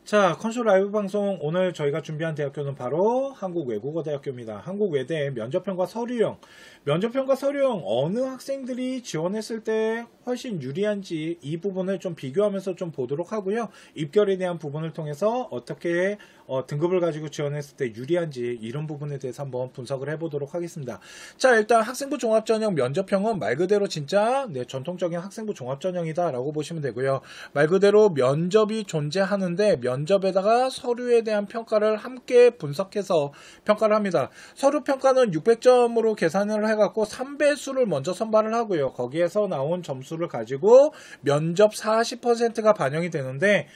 자, 컨쇼 라이브 방송 오늘 저희가 준비한 대학교는 바로 한국외국어대학교입니다. 한국외대 면접평가 서류형. 면접평가 서류형 어느 학생들이 지원했을 때 훨씬 유리한지 이 부분을 좀 비교하면서 좀 보도록 하고요. 입결에 대한 부분을 통해서 어떻게 등급을 가지고 지원했을 때 유리한지 이런 부분에 대해서 한번 분석을 해보도록 하겠습니다. 자, 일단 학생부 종합전형 면접형은 말 그대로 진짜 전통적인 학생부 종합전형이다 라고 보시면 되고요. 말 그대로 면접이 존재하는데 면접에다가 서류에 대한 평가를 함께 분석해서 평가를 합니다. 서류 평가는 600점으로 계산을 해갖고 3배수를 먼저 선발을 하고요. 거기에서 나온 점수를 가지고 면접 40%가 반영이 되는데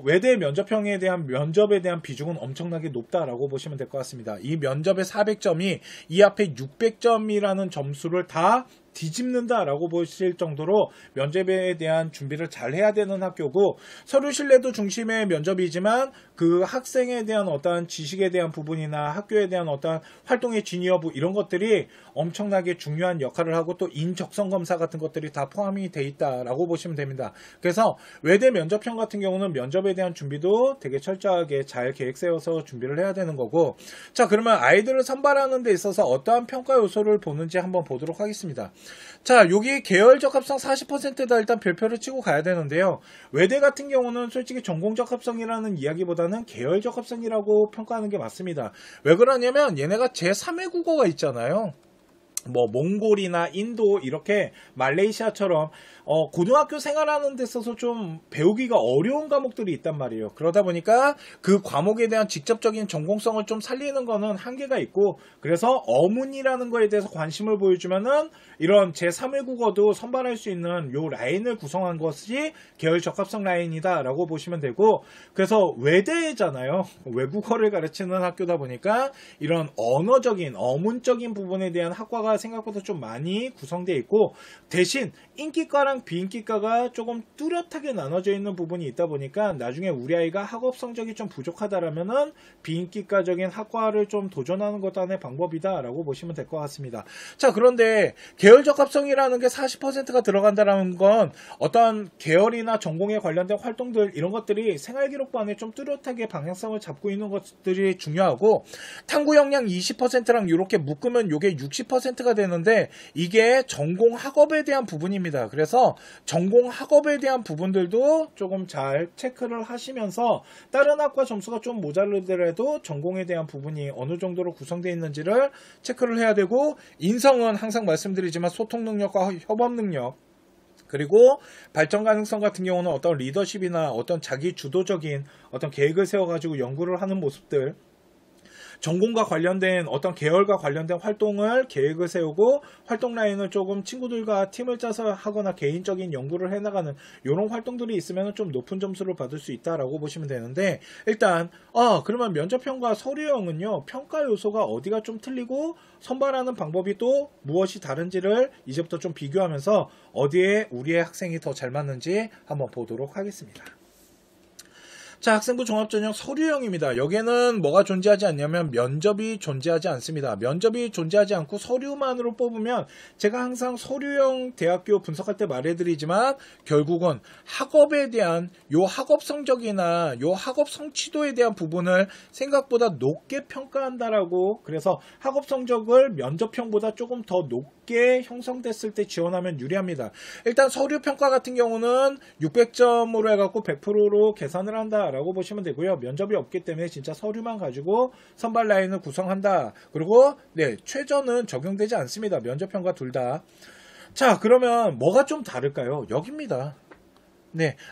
외대 면접형에 대한 면접에 대한 비중은 엄청나게 높다라고 보시면 될 것 같습니다. 이 면접의 400점이 이 앞에 600점이라는 점수를 다 뒤집는다라고 보실 정도로 면접에 대한 준비를 잘 해야 되는 학교고, 서류 신뢰도 중심의 면접이지만 그 학생에 대한 어떤 지식에 대한 부분이나 학교에 대한 어떤 활동의 진위 여부 이런 것들이 엄청나게 중요한 역할을 하고 또 인적성 검사 같은 것들이 다 포함이 돼 있다라고 보시면 됩니다. 그래서 외대 면접형 같은 경우는 면접에 대한 준비도 되게 철저하게 잘 계획 세워서 준비를 해야 되는 거고, 자, 그러면 아이들을 선발하는 데 있어서 어떠한 평가 요소를 보는지 한번 보도록 하겠습니다. 자, 여기 계열 적합성 40%다 일단 별표를 치고 가야 되는데요. 외대 같은 경우는 솔직히 전공 적합성이라는 이야기보다는 계열 적합성이라고 평가하는 게 맞습니다. 왜 그러냐면 얘네가 제3의 국어가 있잖아요. 뭐 몽골이나 인도 이렇게 말레이시아처럼 고등학교 생활하는 데 있어서 좀 배우기가 어려운 과목들이 있단 말이에요. 그러다 보니까 그 과목에 대한 직접적인 전공성을 좀 살리는 거는 한계가 있고, 그래서 어문이라는 거에 대해서 관심을 보여주면은 이런 제3의 국어도 선발할 수 있는 요 라인을 구성한 것이 계열 적합성 라인이다 라고 보시면 되고, 그래서 외대잖아요. 외국어를 가르치는 학교다 보니까 이런 언어적인 어문적인 부분에 대한 학과가 생각보다 좀 많이 구성되어 있고, 대신 인기과랑 비인기과가 조금 뚜렷하게 나눠져 있는 부분이 있다 보니까 나중에 우리 아이가 학업 성적이 좀 부족하다라면은 비인기과적인 학과를 좀 도전하는 것도 하나의 방법이다 라고 보시면 될 것 같습니다. 자, 그런데 계열 적합성이라는 게 40%가 들어간다는 건 어떤 계열이나 전공에 관련된 활동들 이런 것들이 생활기록부안에 좀 뚜렷하게 방향성을 잡고 있는 것들이 중요하고, 탐구 역량 20%랑 이렇게 묶으면 이게 60%가 되는데 이게 전공 학업에 대한 부분입니다. 그래서 전공 학업에 대한 부분들도 조금 잘 체크를 하시면서 다른 학과 점수가 좀 모자르더라도 전공에 대한 부분이 어느 정도로 구성되어 있는지를 체크를 해야 되고, 인성은 항상 말씀드리지만 소통 능력과 협업 능력, 그리고 발전 가능성 같은 경우는 어떤 리더십이나 어떤 자기 주도적인 어떤 계획을 세워가지고 연구를 하는 모습들, 전공과 관련된 어떤 계열과 관련된 활동을 계획을 세우고 활동 라인을 조금 친구들과 팀을 짜서 하거나 개인적인 연구를 해나가는 이런 활동들이 있으면 좀 높은 점수를 받을 수 있다라고 보시면 되는데, 일단 그러면 면접형과 서류형은요, 평가 요소가 어디가 좀 틀리고 선발하는 방법이 또 무엇이 다른지를 이제부터 좀 비교하면서 어디에 우리의 학생이 더 잘 맞는지 한번 보도록 하겠습니다. 자, 학생부 종합전형 서류형입니다. 여기에는 뭐가 존재하지 않냐면 면접이 존재하지 않습니다. 면접이 존재하지 않고 서류만으로 뽑으면, 제가 항상 서류형 대학교 분석할 때 말해드리지만 결국은 학업에 대한 요 학업 성적이나 요 학업 성취도에 대한 부분을 생각보다 높게 평가한다라고, 그래서 학업 성적을 면접형보다 조금 더 높게 형성됐을 때 지원하면 유리합니다. 일단 서류 평가 같은 경우는 600점으로 해갖고 100%로 계산을 한다 라고 보시면 되고요. 면접이 없기 때문에 진짜 서류만 가지고 선발 라인을 구성한다. 그리고 최저는 적용되지 않습니다. 면접형과 둘 다. 자, 그러면 뭐가 좀 다를까요? 여기입니다.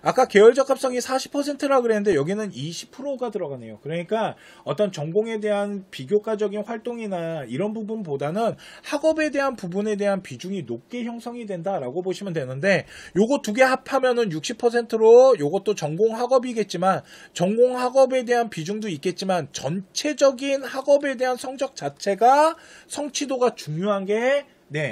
아까 계열 적합성이 40%라 그랬는데 여기는 20%가 들어가네요. 그러니까 어떤 전공에 대한 비교과적인 활동이나 이런 부분보다는 학업에 대한 부분에 대한 비중이 높게 형성이 된다라고 보시면 되는데, 요거 두 개 합하면은 60%로 요것도 전공 학업이겠지만 전공 학업에 대한 비중도 있겠지만 전체적인 학업에 대한 성적 자체가 성취도가 중요한 게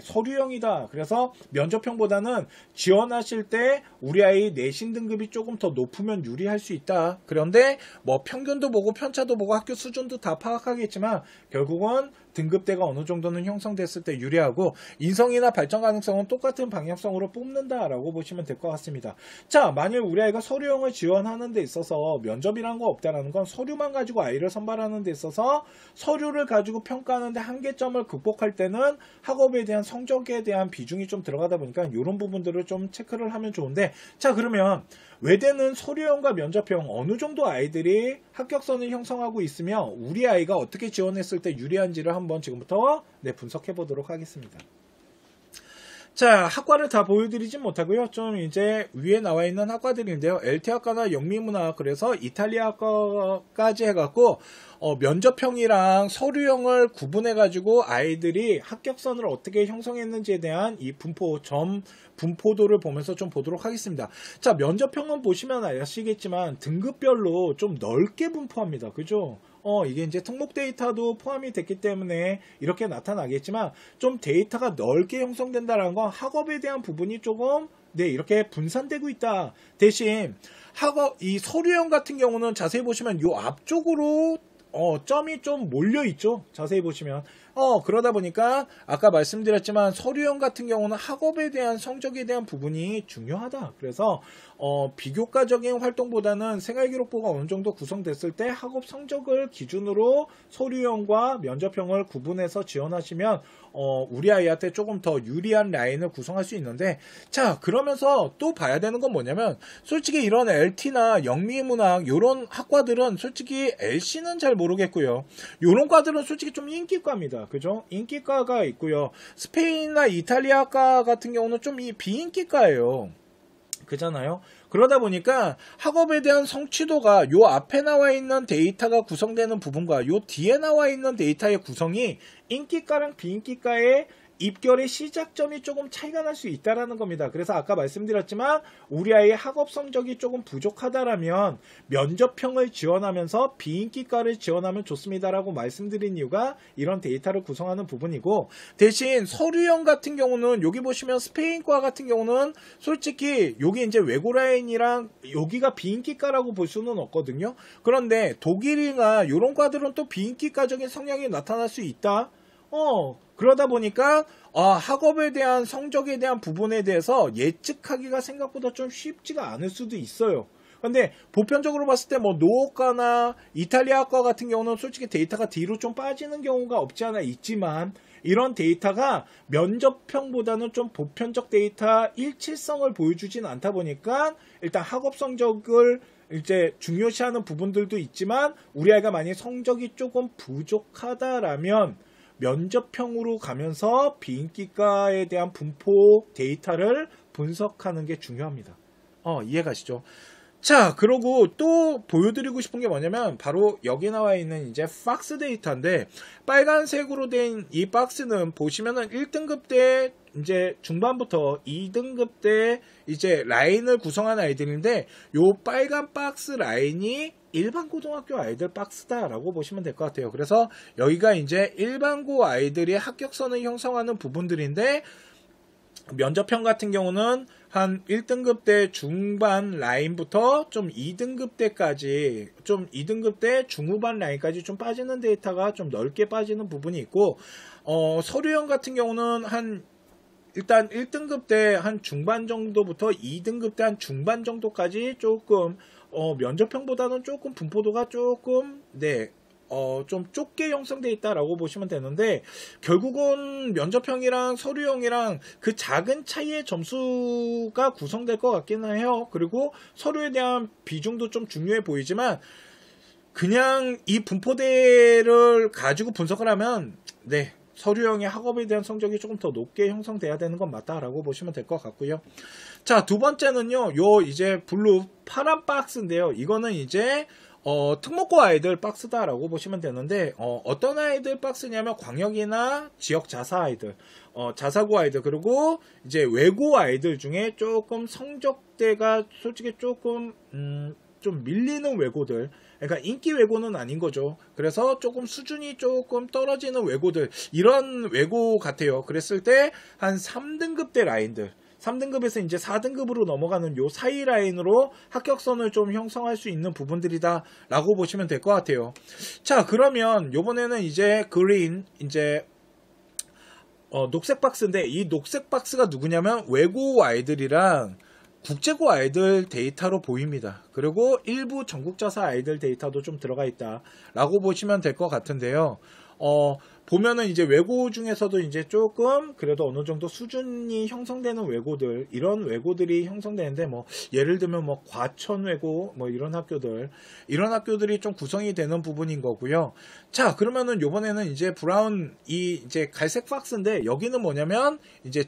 서류형이다. 그래서 면접형보다는 지원하실 때 우리 아이 내신 등급이 조금 더 높으면 유리할 수 있다. 그런데 뭐 평균도 보고 편차도 보고 학교 수준도 다 파악하겠지만 결국은 등급대가 어느 정도는 형성됐을 때 유리하고 인성이나 발전 가능성은 똑같은 방향성으로 뽑는다라고 보시면 될 것 같습니다. 자, 만일 우리 아이가 서류형을 지원하는 데 있어서 면접이란 거 없다라는 건 서류만 가지고 아이를 선발하는 데 있어서 서류를 가지고 평가하는데 한계점을 극복할 때는 학업에 대한 성적에 대한 비중이 좀 들어가다 보니까 이런 부분들을 좀 체크를 하면 좋은데, 자, 그러면 외대는 서류형과 면접형 어느 정도 아이들이 합격선을 형성하고 있으며 우리 아이가 어떻게 지원했을 때 유리한지를 한번 지금부터 분석해 보도록 하겠습니다. 자, 학과를 다 보여드리진 못하고요. 좀 이제 위에 나와 있는 학과들인데요. LT학과나 영미문학, 그래서 이탈리아학과까지 해갖고 면접형이랑 서류형을 구분해가지고 아이들이 합격선을 어떻게 형성했는지에 대한 이 분포도를 보면서 좀 보도록 하겠습니다. 자, 면접형은 보시면 아시겠지만 등급별로 좀 넓게 분포합니다. 그죠? 이게 이제 특목 데이터도 포함이 됐기 때문에 이렇게 나타나겠지만 좀 데이터가 넓게 형성된다는 건 학업에 대한 부분이 조금 이렇게 분산되고 있다. 대신 이 서류형 같은 경우는 자세히 보시면 요 앞쪽으로 점이 좀 몰려 있죠. 자세히 보시면 그러다 보니까 아까 말씀드렸지만 서류형 같은 경우는 학업에 대한 성적에 대한 부분이 중요하다. 그래서 비교과적인 활동보다는 생활기록부가 어느 정도 구성됐을 때 학업 성적을 기준으로 서류형과 면접형을 구분해서 지원하시면 우리 아이한테 조금 더 유리한 라인을 구성할 수 있는데, 자, 그러면서 또 봐야 되는 건 뭐냐면 솔직히 이런 LT나 영미문학 이런 학과들은 솔직히 LC는 잘 모르겠고요. 이런 과들은 솔직히 좀 인기과입니다. 그죠? 인기과가 있고요. 스페인이나 이탈리아과 같은 경우는 좀 비인기과예요. 그잖아요. 그러다 보니까 학업에 대한 성취도가 요 앞에 나와 있는 데이터가 구성되는 부분과 요 뒤에 나와 있는 데이터의 구성이 인기과랑 비인기과의 입결의 시작점이 조금 차이가 날 수 있다라는 겁니다. 그래서 아까 말씀드렸지만 우리 아이의 학업 성적이 조금 부족하다라면 면접형을 지원하면서 비인기과를 지원하면 좋습니다라고 말씀드린 이유가 이런 데이터를 구성하는 부분이고, 대신 서류형 같은 경우는 여기 보시면 스페인과 같은 경우는 솔직히 여기 이제 외고 라인이랑 여기가 비인기과라고 볼 수는 없거든요. 그런데 독일이나 이런 과들은 또 비인기과적인 성향이 나타날 수 있다. 그러다 보니까 학업에 대한 성적에 대한 부분에 대해서 예측하기가 생각보다 좀 쉽지가 않을 수도 있어요. 근데 보편적으로 봤을 때 뭐 노학과나 이탈리아학과 같은 경우는 솔직히 데이터가 뒤로 좀 빠지는 경우가 없지 않아 있지만, 이런 데이터가 면접형보다는 좀 보편적 데이터 일치성을 보여주진 않다 보니까 일단 학업 성적을 이제 중요시하는 부분들도 있지만 우리 아이가 만약 성적이 조금 부족하다라면 면접형으로 가면서 비인기과에 대한 분포 데이터를 분석하는 게 중요합니다. 이해가시죠? 자, 그러고 또 보여드리고 싶은 게 뭐냐면 바로 여기 나와 있는 이제 박스 데이터인데, 빨간색으로 된 이 박스는 보시면은 1등급 때 이제 중반부터 2등급 때 이제 라인을 구성한 아이들인데, 요 빨간 박스 라인이 일반 고등학교 아이들 박스다라고 보시면 될 것 같아요. 그래서 여기가 이제 일반고 아이들이 합격선을 형성하는 부분들인데, 면접형 같은 경우는 한 1등급 때 중반 라인부터 좀 2등급 때까지, 좀 2등급 때 중후반 라인까지 좀 빠지는 데이터가 좀 넓게 빠지는 부분이 있고, 서류형 같은 경우는 일단 1등급 때 한 중반 정도부터 2등급 때 한 중반 정도까지 조금 면접형보다는 조금 분포도가 조금 좀 좁게 형성되어 있다라고 보시면 되는데, 결국은 면접형이랑 서류형이랑 그 작은 차이의 점수가 구성될 것 같기는 해요. 그리고 서류에 대한 비중도 좀 중요해 보이지만 그냥 이 분포대를 가지고 분석을 하면 서류형의 학업에 대한 성적이 조금 더 높게 형성돼야 되는 건 맞다라고 보시면 될 것 같고요. 자, 두 번째는요, 요 이제 블루 파란 박스인데요. 이거는 이제 특목고 아이들 박스다라고 보시면 되는데, 어떤 아이들 박스냐면 광역이나 지역 자사 아이들, 자사고 아이들, 그리고 이제 외고 아이들 중에 조금 성적대가 솔직히 조금 좀 밀리는 외고들, 그러니까 인기 외고는 아닌 거죠. 그래서 조금 수준이 조금 떨어지는 외고들, 이런 외고 같아요. 그랬을 때 한 3등급 대 라인들, 3등급에서 이제 4등급으로 넘어가는 요 사이 라인으로 합격선을 좀 형성할 수 있는 부분들이다 라고 보시면 될 것 같아요. 자, 그러면 요번에는 이제 그린 이제 녹색 박스인데, 이 녹색 박스가 누구냐면 외고 아이들이랑 국제고 아이들 데이터로 보입니다. 그리고 일부 전국자사 아이들 데이터도 좀 들어가 있다 라고 보시면 될 것 같은데요. 보면은 이제 외고 중에서도 이제 조금 그래도 어느 정도 수준이 형성되는 외고들, 이런 외고들이 형성되는데, 뭐 예를 들면 뭐 과천 외고 뭐 이런 학교들이 좀 구성이 되는 부분인 거고요. 자, 그러면은 요번에는 이제 브라운 이 이제 갈색 박스인데, 여기는 뭐냐면 이제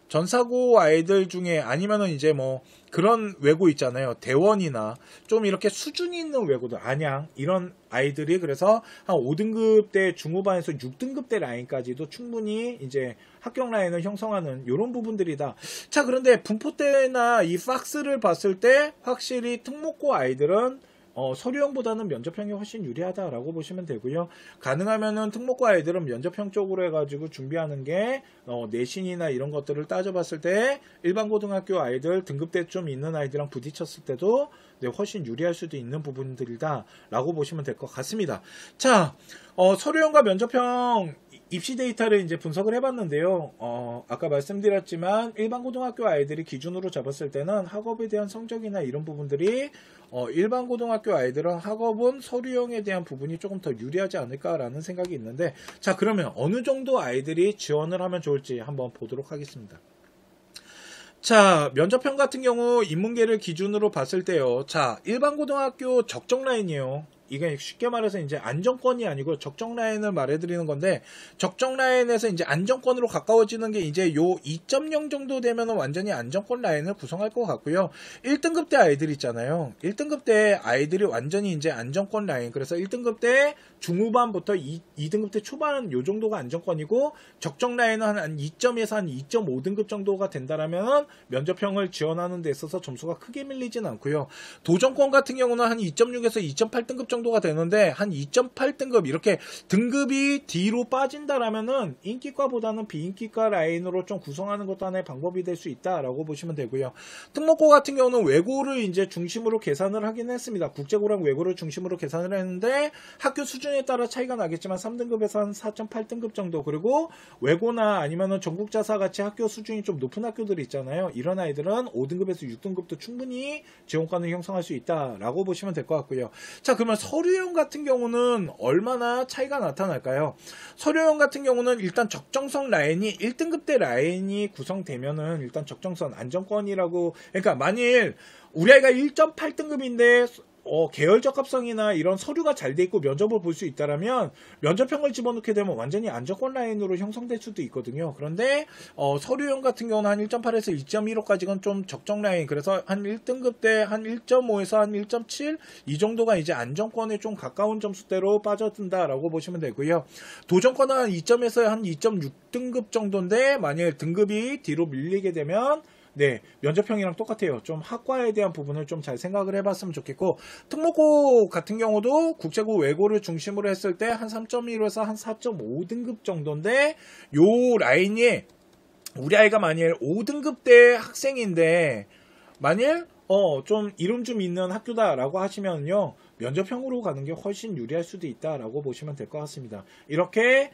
전사고 아이들 중에, 아니면은 이제 뭐 그런 외고 있잖아요. 대원이나 좀 이렇게 수준이 있는 외고들, 안양 이런 아이들이 그래서 한 5등급 대 중후반에서 6등급 대 라인까지도 충분히 이제 합격 라인을 형성하는 이런 부분들이다. 자, 그런데 분포 때나 이 박스를 봤을 때 확실히 특목고 아이들은 서류형보다는 면접형이 훨씬 유리하다라고 보시면 되고요. 가능하면은 특목고 아이들은 면접형 쪽으로 해가지고 준비하는 게 내신이나 이런 것들을 따져봤을 때 일반 고등학교 아이들 등급대 좀 있는 아이들이랑 부딪혔을 때도 훨씬 유리할 수도 있는 부분들이다 라고 보시면 될 것 같습니다. 자, 서류형과 면접형 입시 데이터를 이제 분석을 해봤는데요. 아까 말씀드렸지만 일반 고등학교 아이들이 기준으로 잡았을 때는 학업에 대한 성적이나 이런 부분들이 일반 고등학교 아이들은 학업은 서류형에 대한 부분이 조금 더 유리하지 않을까라는 생각이 있는데, 자, 그러면 어느 정도 아이들이 지원을 하면 좋을지 한번 보도록 하겠습니다. 자, 면접형 같은 경우 인문계를 기준으로 봤을 때요. 자, 일반 고등학교 적정 라인이에요. 이게 쉽게 말해서 이제 안정권이 아니고 적정 라인을 말해드리는 건데, 적정 라인에서 이제 안정권으로 가까워지는 게 이제 요 2.0 정도 되면 완전히 안정권 라인을 구성할 것 같고요. 1등급 대 아이들 있잖아요. 1등급 대 아이들이 완전히 이제 안정권 라인. 그래서 1등급 대 중후반부터 2등급 대 초반 요 정도가 안정권이고, 적정 라인은 한 2점에서 한 2.5등급 정도가 된다라면 면접형을 지원하는 데 있어서 점수가 크게 밀리진 않고요. 도전권 같은 경우는 한 2.6에서 2.8등급 정도가 되는데, 한 2.8등급 이렇게 등급이 뒤로 빠진다라면은 인기과보다는 비인기과 라인으로 좀 구성하는 것도 하나의 방법이 될 수 있다라고 보시면 되고요. 특목고 같은 경우는 외고를 이제 중심으로 계산을 하긴 했습니다. 국제고랑 외고를 중심으로 계산을 했는데 학교 수준에 따라 차이가 나겠지만 3등급에서 한 4.8등급 정도, 그리고 외고나 아니면은 전국자사 같이 학교 수준이 좀 높은 학교들이 있잖아요. 이런 아이들은 5등급에서 6등급도 충분히 지원권을 형성할 수 있다라고 보시면 될 것 같고요. 자, 그러면 서류형 같은 경우는 얼마나 차이가 나타날까요? 서류형 같은 경우는 일단 적정선 라인이 1등급 대 라인이 구성되면은 일단 적정선 안정권이라고, 그러니까 만일 우리 아이가 1.8등급인데 계열 적합성이나 이런 서류가 잘 돼 있고 면접을 볼 수 있다라면 면접형을 집어넣게 되면 완전히 안정권 라인으로 형성될 수도 있거든요. 그런데 서류형 같은 경우는 한 1.8에서 2.15까지는 좀 적정 라인, 그래서 한 1등급 때 한 1.5에서 한 1.7 이 정도가 이제 안정권에 좀 가까운 점수대로 빠져든다라고 보시면 되고요. 도전권은 한 2점에서 한 2.6등급 정도인데, 만일 등급이 뒤로 밀리게 되면 면접형이랑 똑같아요. 좀 학과에 대한 부분을 좀 잘 생각을 해봤으면 좋겠고, 특목고 같은 경우도 국제고 외고를 중심으로 했을 때 한 3.1에서 한 4.5등급 정도인데, 요 라인이 우리 아이가 만일 5등급 대 학생인데 만일 좀 이름 좀 있는 학교다라고 하시면요, 면접형으로 가는 게 훨씬 유리할 수도 있다라고 보시면 될 것 같습니다. 이렇게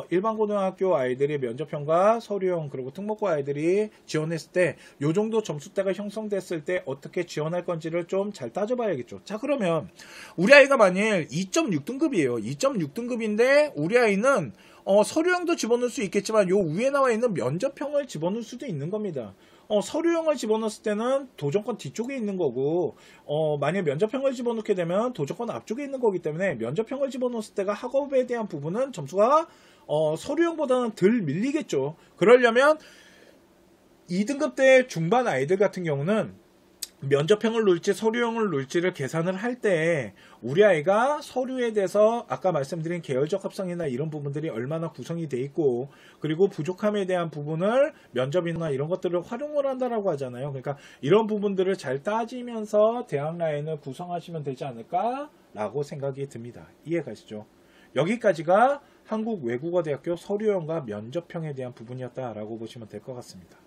일반 고등학교 아이들이 면접형과 서류형 그리고 특목고 아이들이 지원했을 때 요 정도 점수대가 형성됐을 때 어떻게 지원할 건지를 좀 잘 따져봐야겠죠. 자, 그러면 우리 아이가 만일 2.6등급이에요. 2.6등급인데 우리 아이는 서류형도 집어넣을 수 있겠지만 요 위에 나와 있는 면접형을 집어넣을 수도 있는 겁니다. 서류형을 집어넣었을 때는 도전권 뒤쪽에 있는 거고, 만약 면접형을 집어넣게 되면 도전권 앞쪽에 있는 거기 때문에 면접형을 집어넣었을 때가 학업에 대한 부분은 점수가 서류형보다는 덜 밀리겠죠. 그러려면 2등급 대 중반 아이들 같은 경우는 면접형을 놓을지 서류형을 놓을지를 계산을 할 때 우리 아이가 서류에 대해서 아까 말씀드린 계열적 합성이나 이런 부분들이 얼마나 구성이 돼 있고, 그리고 부족함에 대한 부분을 면접이나 이런 것들을 활용을 한다라고 하잖아요. 그러니까 이런 부분들을 잘 따지면서 대학 라인을 구성하시면 되지 않을까라고 생각이 듭니다. 이해가시죠? 여기까지가 한국외국어대학교 서류형과 면접형에 대한 부분이었다라고 보시면 될 것 같습니다.